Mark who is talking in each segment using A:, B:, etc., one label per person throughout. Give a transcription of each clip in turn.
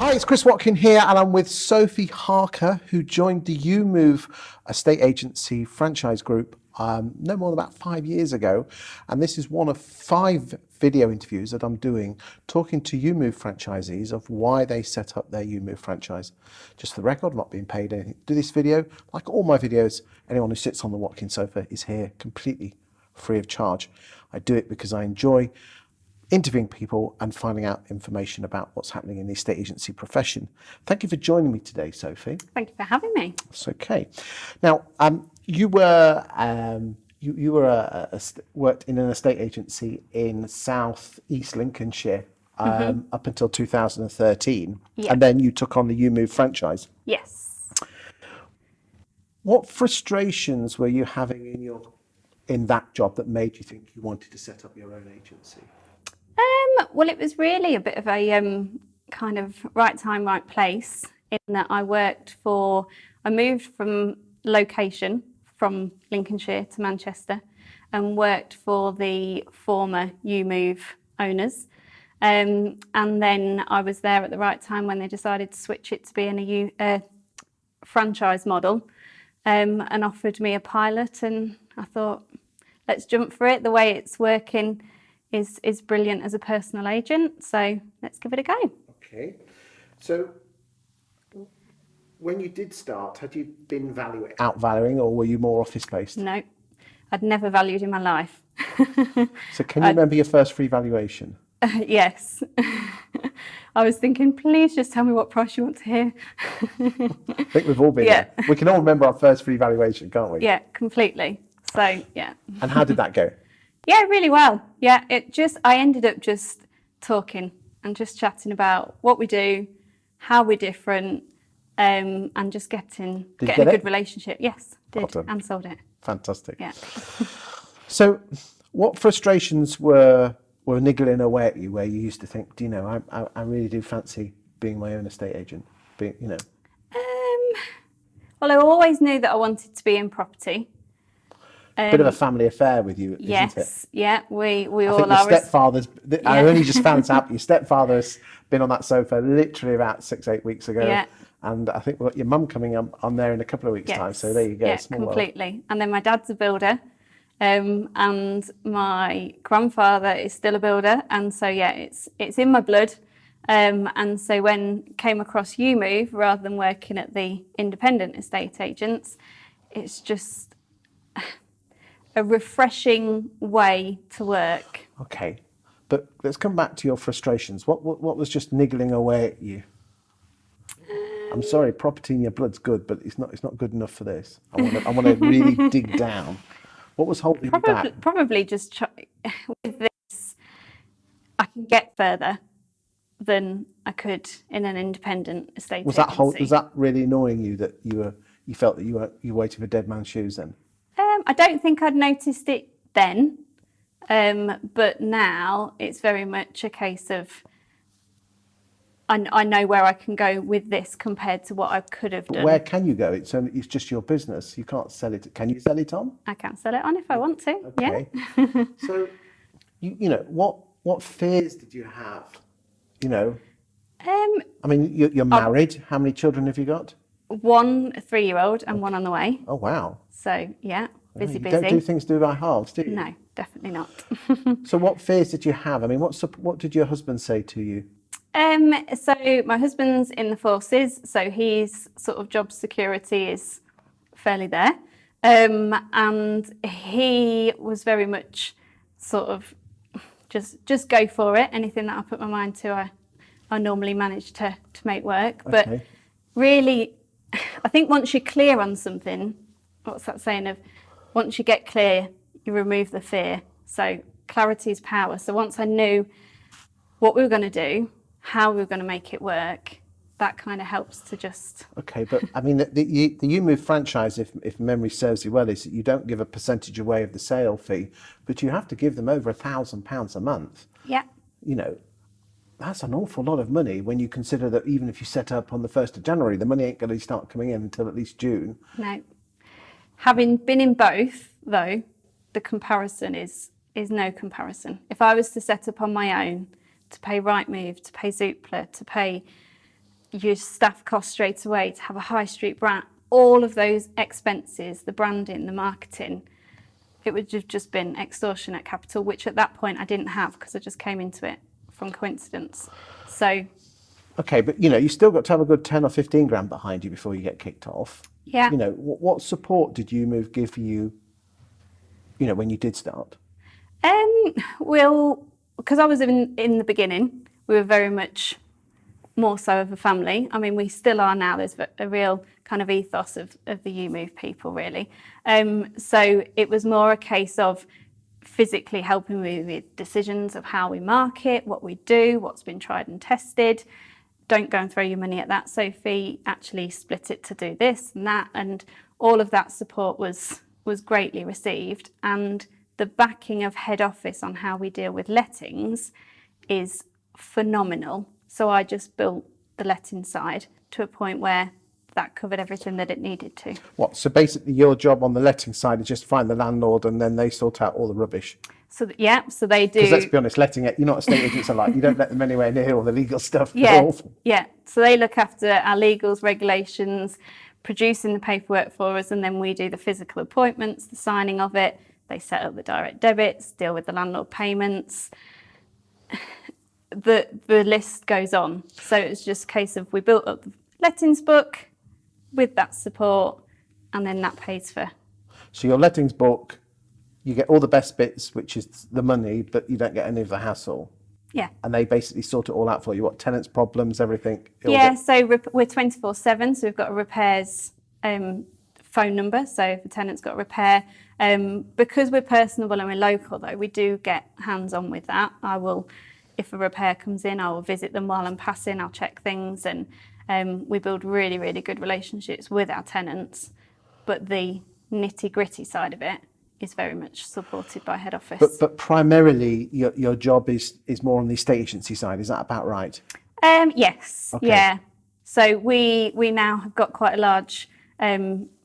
A: Hi, it's Chris Watkin here, and I'm with Sophie Harker, who joined the EweMove estate agency franchise group no more than about 5 years ago. And this is one of 5 video interviews that I'm doing, talking to EweMove franchisees of why they set up their EweMove franchise. Just for the record, I'm not being paid anything to do this video. Like all my videos, anyone who sits on the Watkin sofa is here completely free of charge. I do it because I enjoy interviewing people and finding out information about what's happening in the estate agency profession. Thank you for joining me today, Sophie.
B: Thank you for having me.
A: That's okay. Now, you were worked in an estate agency in South East Lincolnshire up until 2013, and then you took on the EweMove franchise.
B: Yes.
A: What frustrations were you having in that job that made you think you wanted to set up your own agency?
B: Well, it was really a bit of a kind of right time, right place, in that I moved from location from Lincolnshire to Manchester and worked for the former EweMove owners. And then I was there at the right time when they decided to switch it to being a franchise model, and offered me a pilot, and I thought, let's jump for it. The way it's working is brilliant as a personal agent, so let's give it a go.
A: Okay, so when you did start, had you been out-valuing, or were you more office-based?
B: No, I'd never valued in my life.
A: So can you remember your first free valuation?
B: Yes. I was thinking, please just tell me what price you want to hear.
A: I think we've all been there. We can all remember our first free valuation, can't we?
B: Yeah, completely. So, yeah.
A: And how did that go?
B: Yeah, really well. Yeah, I ended up just talking and just chatting about what we do, how we're different, and just getting a good relationship. Yes, did, and sold it.
A: Fantastic.
B: Yeah.
A: So, what frustrations were niggling away at you, where you used to think, do you know, I really do fancy being my own estate agent,
B: Well, I always knew that I wanted to be in property.
A: Bit of a family affair with you, isn't it?
B: Yes, yeah, we
A: I
B: all
A: think
B: are.
A: your stepfather's, I only just found out, your stepfather's been on that sofa literally about 6-8 weeks ago. Yeah. And I think we've got your mum coming on there in a couple of weeks' time, so there you go.
B: Yeah,
A: small
B: completely.
A: world.
B: And then my dad's a builder, and my grandfather is still a builder, and so yeah, it's in my blood. And so when came across EweMove, rather than working at the independent estate agents, it's just a refreshing way to work.
A: Okay, but let's come back to your frustrations. What was just niggling away at you? I'm sorry, property in your blood's good, but it's not good enough for this. I want to really dig down. What was holding you back?
B: Probably just with this, I can get further than I could in an independent estate agency.
A: Was that really annoying you, that you felt that you were waiting for dead man's shoes then?
B: I don't think I'd noticed it then, but now it's very much a case of I know where I can go with this compared to what I could have done.
A: Where can you go? It's just your business. You can't sell it. Can you sell it on?
B: I can sell it on if I want to.
A: Okay.
B: Yeah.
A: So, you know, what fears did you have? You know, I mean, you're married. How many children have you got?
B: 1 3-year-old and 1 on the way.
A: Oh wow.
B: So yeah, busy.
A: You don't do things by halves, do you?
B: No, definitely not.
A: So what fears did you have? I mean, what did your husband say to you?
B: So my husband's in the forces, so his sort of job security is fairly there, and he was very much sort of just go for it. Anything that I put my mind to, I normally manage to make work.
A: Okay.
B: But really, I think once you're clear on something, what's that saying of, once you get clear, you remove the fear. So clarity is power. So once I knew what we were going to do, how we were going to make it work, that kind of helps to just...
A: Okay, but I mean, the EweMove franchise, if memory serves you well, is that you don't give a percentage away of the sale fee, but you have to give them over £1,000 a month.
B: Yeah.
A: You know, that's an awful lot of money when you consider that even if you set up on the 1st of January, the money ain't going to start coming in until at least June.
B: No. Having been in both, though, the comparison is no comparison. If I was to set up on my own, to pay EweMove, to pay Zoopla, to pay your staff costs straight away to have a high street brand, all of those expenses, the branding, the marketing, it would have just been extortionate capital, which at that point I didn't have because I just came into it from coincidence. So,
A: Okay, but you still got to have a good 10 or 15 grand behind you before you get kicked off.
B: yeah.
A: What support did EweMove give you, when you did start?
B: Well, because I was in the beginning, we were very much more so of a family. I mean, we still are now. There's a real kind of ethos of the EweMove people, really. So it was more a case of physically helping me with decisions of how we market, what we do, what's been tried and tested. Don't go and throw your money at that, Sophie. Actually split it to do this and that. And all of that support was greatly received. And the backing of head office on how we deal with lettings is phenomenal. So I just built the letting side to a point where that covered everything that it needed to.
A: What? So basically your job on the letting side is just find the landlord and then they sort out all the rubbish.
B: So so they do.
A: Because let's be honest, letting it, estate agents are like, you don't let them anywhere near all the legal stuff.
B: Yeah,
A: They're awful.
B: yeah. So they look after our legals, regulations, producing the paperwork for us, and then we do the physical appointments, the signing of it. They set up the direct debits, deal with the landlord payments. The list goes on. So it's just a case of we built up the lettings book with that support, and then that pays for.
A: So your lettings book, you get all the best bits, which is the money, but you don't get any of the hassle.
B: Yeah.
A: And they basically sort it all out for you. What, tenants' problems, everything?
B: Yeah, so we're 24/7, so we've got a repairs phone number. So if a tenant's got a repair, because we're personable and we're local, though, we do get hands-on with that. I will, if a repair comes in, I will visit them while I'm passing. I'll check things, and we build really, really good relationships with our tenants. But the nitty-gritty side of it is very much supported by head office.
A: But primarily, your job is more on the estate agency side. Is that about right?
B: Yes.
A: Okay.
B: Yeah. So we now have got quite a large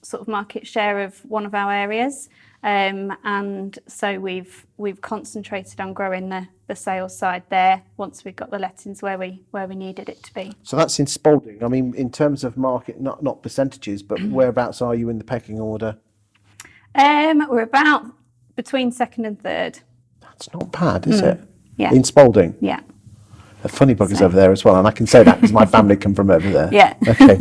B: sort of market share of one of our areas, and so we've concentrated on growing the sales side there. Once we've got the lettings where we needed it to be.
A: So that's in Spalding. I mean, in terms of market, not percentages, but whereabouts are you in the pecking order?
B: We're about between second and third.
A: That's not bad, is it?
B: Yeah.
A: In Spalding?
B: Yeah.
A: The funny bugger's over there as well, and I can say that because my family come from over there.
B: Yeah.
A: Okay.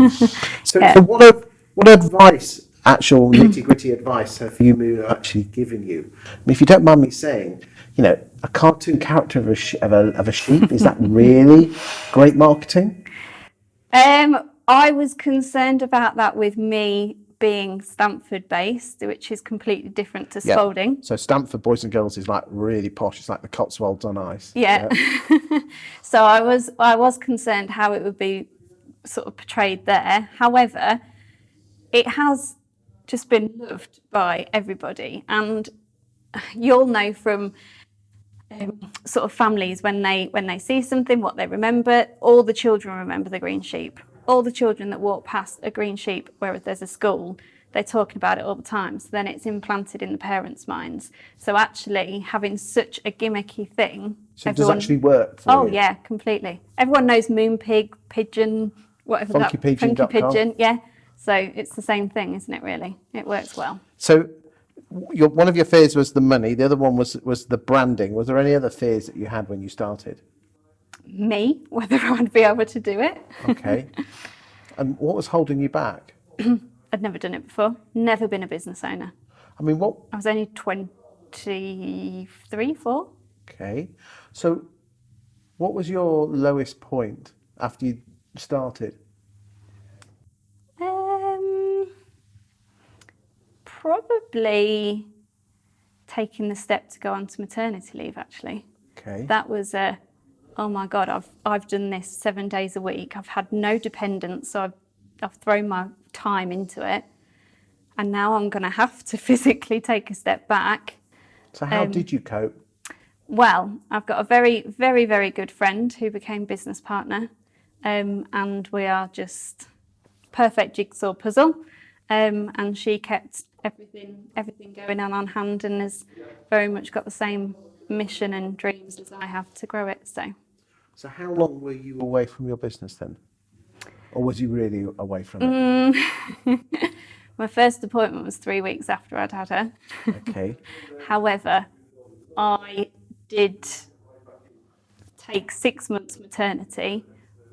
A: So what advice, actual nitty-gritty advice, have EweMove actually given you? I mean, if you don't mind me saying, a cartoon character of a sheep, is that really great marketing?
B: I was concerned about that with me being Stamford based, which is completely different to Spalding.
A: Yeah. So Stamford Boys and Girls is like really posh. It's like the Cotswolds on ice.
B: Yeah. So I was concerned how it would be sort of portrayed there. However, it has just been loved by everybody, and you'll know from sort of families when they see something, what they remember. All the children remember the green sheep. All the children that walk past a green sheep where there's a school, they're talking about it all the time. So then it's implanted in the parents' minds. So actually having such a gimmicky thing.
A: So it does actually work for you?
B: Oh, yeah, completely. Everyone knows moonpig, pigeon, whatever
A: Funkypigeon.com.
B: Funky pigeon, yeah. So it's the same thing, isn't it, really? It works well.
A: So one of your fears was the money. The other one was the branding. Was there any other fears that you had when you started?
B: Me, whether I'd be able to do it.
A: Okay. And what was holding you back?
B: I'd never done it before. Never been a business owner.
A: I mean, what?
B: I was only 23, 4.
A: Okay. So what was your lowest point after you started?
B: Probably taking the step to go on to maternity leave, actually.
A: Okay.
B: That was oh my God, I've done this 7 days a week. I've had no dependents, so I've thrown my time into it. And now I'm going to have to physically take a step back.
A: So how did you cope?
B: Well, I've got a very, very, very good friend who became business partner. And we are just perfect jigsaw puzzle. And she kept everything going on hand, and has very much got the same mission and dreams as I have to grow it. So
A: how long were you away from your business then? or was you really away from it?
B: My first appointment was 3 weeks after I'd had her.
A: Okay.
B: However, I did take 6 months maternity,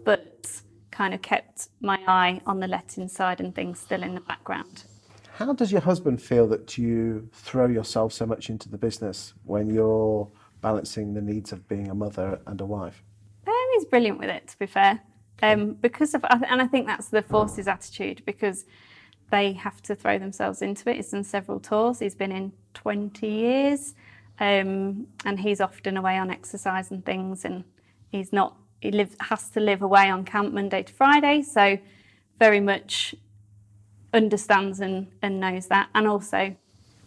B: but kind of kept my eye on the letting side and things still in the background.
A: How does your husband feel that you throw yourself so much into the business when you're balancing the needs of being a mother and a wife?
B: He's brilliant with it, to be fair. Because of, and I think that's the Forces attitude, because they have to throw themselves into it. He's done several tours. He's been in 20 years, and he's often away on exercise and things, and has to live away on camp Monday to Friday, so very much understands and knows that. And also,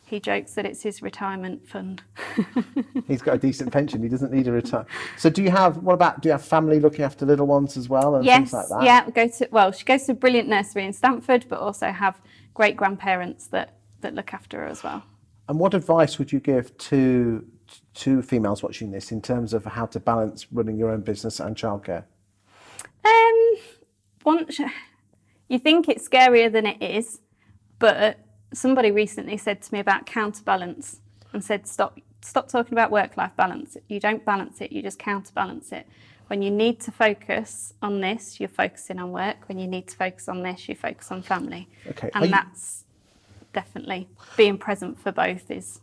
B: he jokes that it's his retirement fund.
A: He's got a decent pension. He doesn't need a retire. So do you have family looking after little ones as well and things like that?
B: Yeah, she goes to a brilliant nursery in Stamford, but also have great grandparents that look after her as well. And
A: what advice would you give to females watching this in terms of how to balance running your own business and childcare?
B: You think it's scarier than it is, but somebody recently said to me about counterbalance and said, stop talking about work-life balance. You don't balance it, you just counterbalance it. When you need to focus on this, you're focusing on work. When you need to focus on this, you focus on family.
A: Okay.
B: And that's definitely being present for both is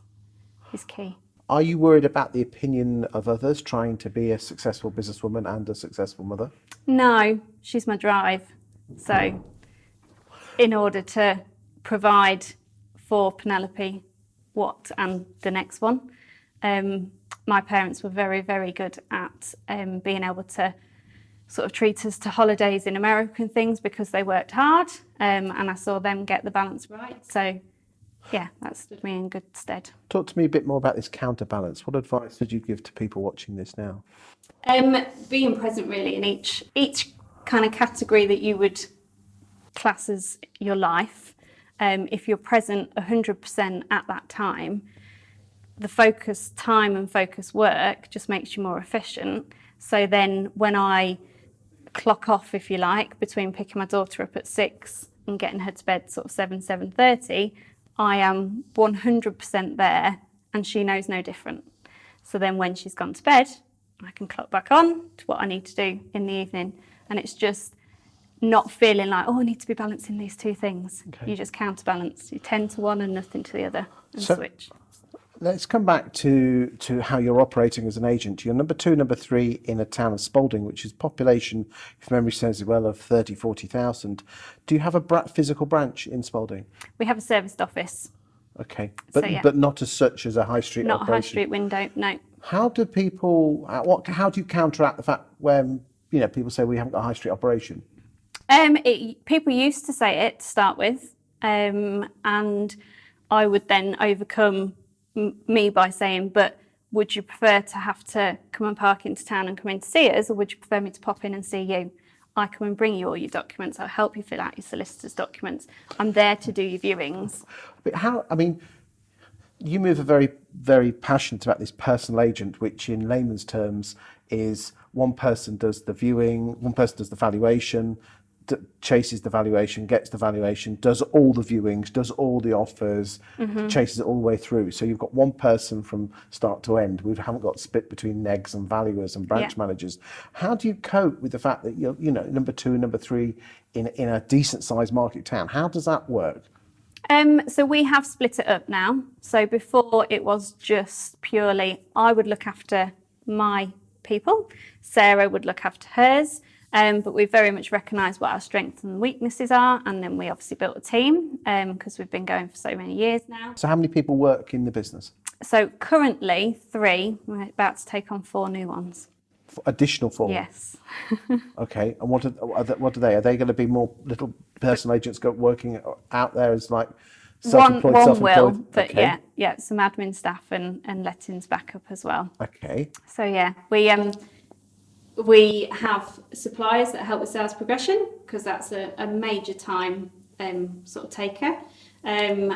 B: key.
A: Are you worried about the opinion of others trying to be a successful businesswoman and a successful mother?
B: No, she's my drive. So in order to provide for Penelope and the next one, my parents were very, very good at being able to sort of treat us to holidays in America and things because they worked hard, and I saw them get the balance right. So yeah, that stood me in good stead.
A: Talk to me a bit more about this counterbalance. What advice would you give to people watching this now?
B: Being present really in each kind of category that you would class as your life. If you're present 100% at that time, the focus time and focus work just makes you more efficient. So then when I clock off, if you like, between picking my daughter up at 6 and getting her to bed sort of 7:30, I am 100% there and she knows no different. So then when she's gone to bed, I can clock back on to what I need to do in the evening. And it's just not feeling like, I need to be balancing these two things. Okay. You just counterbalance. You 10 to one and nothing to the other and switch.
A: Let's come back to how you're operating as an agent. You're number 2, number 3 in a town of Spalding, which is population, if memory serves it well, of 40,000. Do you have a physical branch in Spalding?
B: We have a serviced office.
A: Okay, but not as such as a high street
B: not
A: operation?
B: Not a high street window, no.
A: How do you counteract the fact when people say we haven't got a high street operation?
B: People used to say it to start with, and I would then overcome me by saying, but would you prefer to have to come and park into town and come in to see us, or would you prefer me to pop in and see you? I come and bring you all your documents. I'll help you fill out your solicitor's documents. I'm there to do your viewings. But
A: EweMove are very, very passionate about this personal agent, which in layman's terms is one person does the viewing, one person does the valuation, chases the valuation, gets the valuation, does all the viewings, does all the offers, chases it all the way through. So you've got one person from start to end. We haven't got split between negs and valuers and branch managers. How do you cope with the fact that you're number 2 and number 3 in a decent sized market town? How does that work?
B: So we have split it up now. So before it was just purely I would look after my people, Sarah would look after hers. But we very much recognise what our strengths and weaknesses are, and then we obviously built a team because we've been going for so many years now.
A: So how many people work in the business?
B: So currently 3. We're about to take on 4 new ones.
A: Additional 4?
B: Yes.
A: Okay, and what are they? Are they going to be more little personal agents working out there as like self-employed?
B: One will, but okay. yeah, some admin staff and lettings backup as well.
A: Okay.
B: So yeah, we have suppliers that help with sales progression because that's a major time sort of taker. We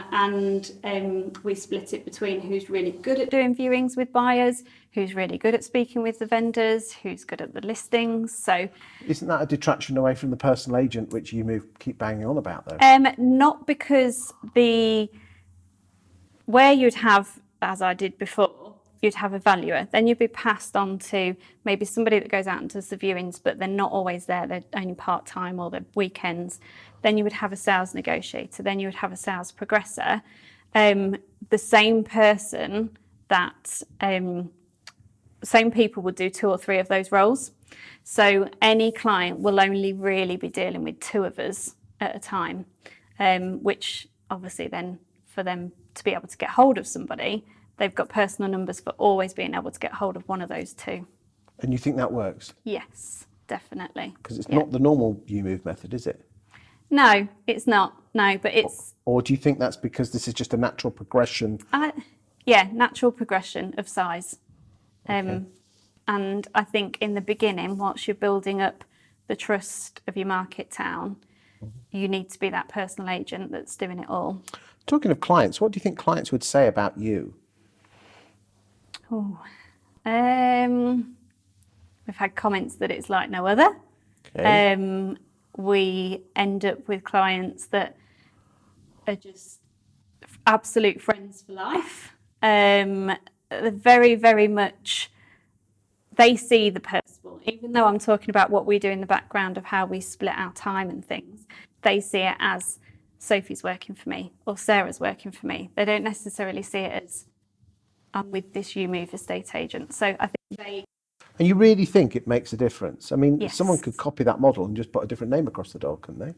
B: split it between who's really good at doing viewings with buyers, who's really good at speaking with the vendors, who's good at the listings. So,
A: isn't that a detraction away from the personal agent, which EweMove keep banging on about, though?
B: not because where you'd have, as I did before, you'd have a valuer, then you'd be passed on to maybe somebody that goes out and does the viewings, but they're not always there, they're only part-time or they're weekends. Then you would have a sales negotiator, then you would have a sales progressor. The same person same people would do 2 or 3 of those roles. So any client will only really be dealing with 2 of us at a time, which obviously then for them to be able to get hold of somebody, they've got personal numbers for always being able to get hold of one of those 2.
A: And you think that works?
B: Yes, definitely.
A: Because it's not the normal EweMove method, is it?
B: No, it's not. No, but it's...
A: Or do you think that's because this is just a natural progression?
B: Natural progression of size.
A: Okay.
B: And I think in the beginning, whilst you're building up the trust of your market town, you need to be that personal agent that's doing it all.
A: Talking of clients, what do you think clients would say about you?
B: Oh, we've had comments that it's like no other.
A: Okay.
B: We end up with clients that are just absolute friends for life. They're very, very much, they see the personal. Even though I'm talking about what we do in the background of how we split our time and things, they see it as Sophie's working for me or Sarah's working for me. They don't necessarily see it as I'm with this EweMove estate agent. So I think they...
A: And you really think it makes a difference? I mean,
B: Yes.
A: someone could copy that model and just put a different name across the door, couldn't they?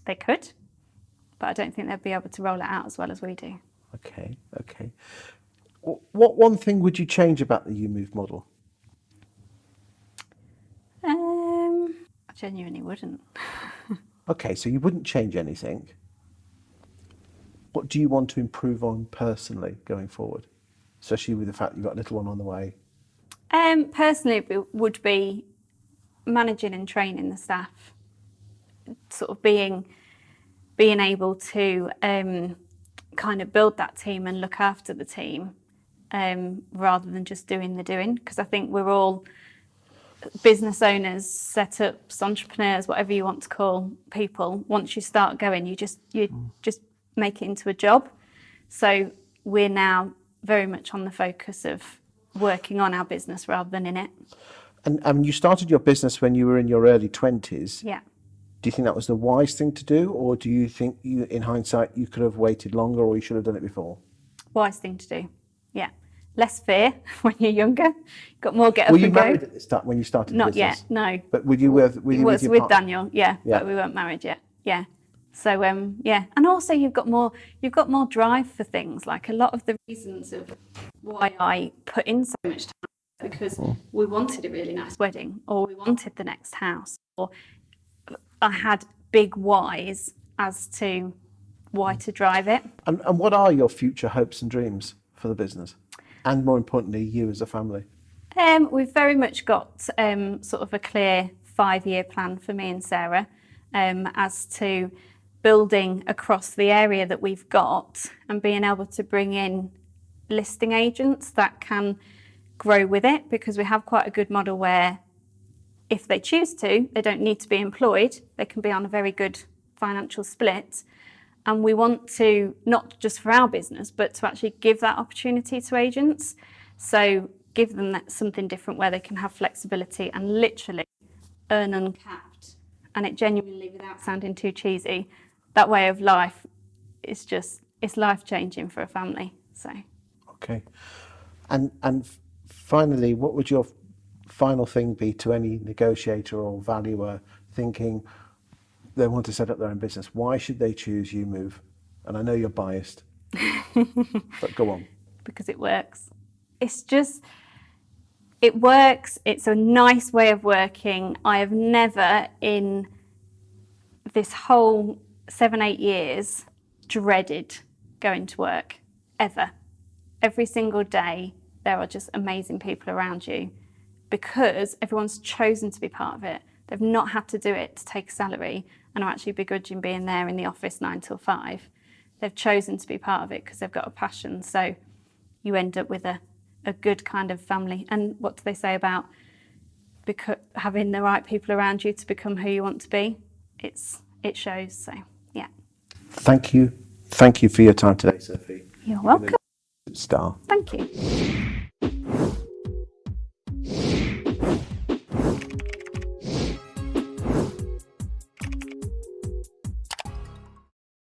B: They could, but I don't think they'd be able to roll it out as well as we do.
A: Okay. What one thing would you change about the EweMove model?
B: I genuinely wouldn't.
A: Okay, so you wouldn't change anything. What do you want to improve on personally going forward? Especially with the fact you've got a little one on the way.
B: Personally, it would be managing and training the staff, sort of being able to kind of build that team and look after the team rather than just doing the doing. Because I think we're all business owners, setups, entrepreneurs, whatever you want to call people. Once you start going, you just make it into a job. So we're now very much on the focus of working on our business rather than in it.
A: And you started your business when you were in your early 20s.
B: Yeah.
A: Do you think that was the wise thing to do, or do you think in hindsight you could have waited longer, or you should have done it before?
B: Wise thing to do. Yeah. Less fear when you're younger. Got more get up
A: Were you
B: and go.
A: married at the start when you started the
B: Not
A: business?
B: yet, no.
A: But were you with
B: It was
A: your
B: with
A: partner?
B: Daniel, yeah, but we weren't married yet. Yeah. So yeah, and also you've got more drive for things. Like a lot of the reasons of why I put in so much time because we wanted a really nice wedding, or we wanted the next house, or I had big whys as to why to drive it.
A: And what are your future hopes and dreams for the business? And more importantly, you as a family?
B: We've very much got sort of a clear 5-year plan for me and Sarah as to building across the area that we've got and being able to bring in listing agents that can grow with it, because we have quite a good model where if they choose to, they don't need to be employed. They can be on a very good financial split. And we want to, not just for our business, but to actually give that opportunity to agents. So give them something different where they can have flexibility and literally earn uncapped. And it genuinely, without sounding too cheesy, that way of life is just, it's life-changing for a family. So.
A: Okay. And finally, what would your final thing be to any negotiator or valuer thinking they want to set up their own business? Why should they choose EweMove? And I know you're biased, but go on.
B: Because it works. It works. It's a nice way of working. I have never in this whole 7-8 years dreaded going to work, ever. Every single day there are just amazing people around you because everyone's chosen to be part of it. They've not had to do it to take a salary and are actually begrudging being there in the office 9 till 5. they've chosen to be part of it because they've got a passion. So you end up with a good kind of family. And what do they say about having the right people around you to become who you want to be? It shows. So yeah.
A: Thank you for your time today, Sophie.
B: You're welcome.
A: Star.
B: Thank you.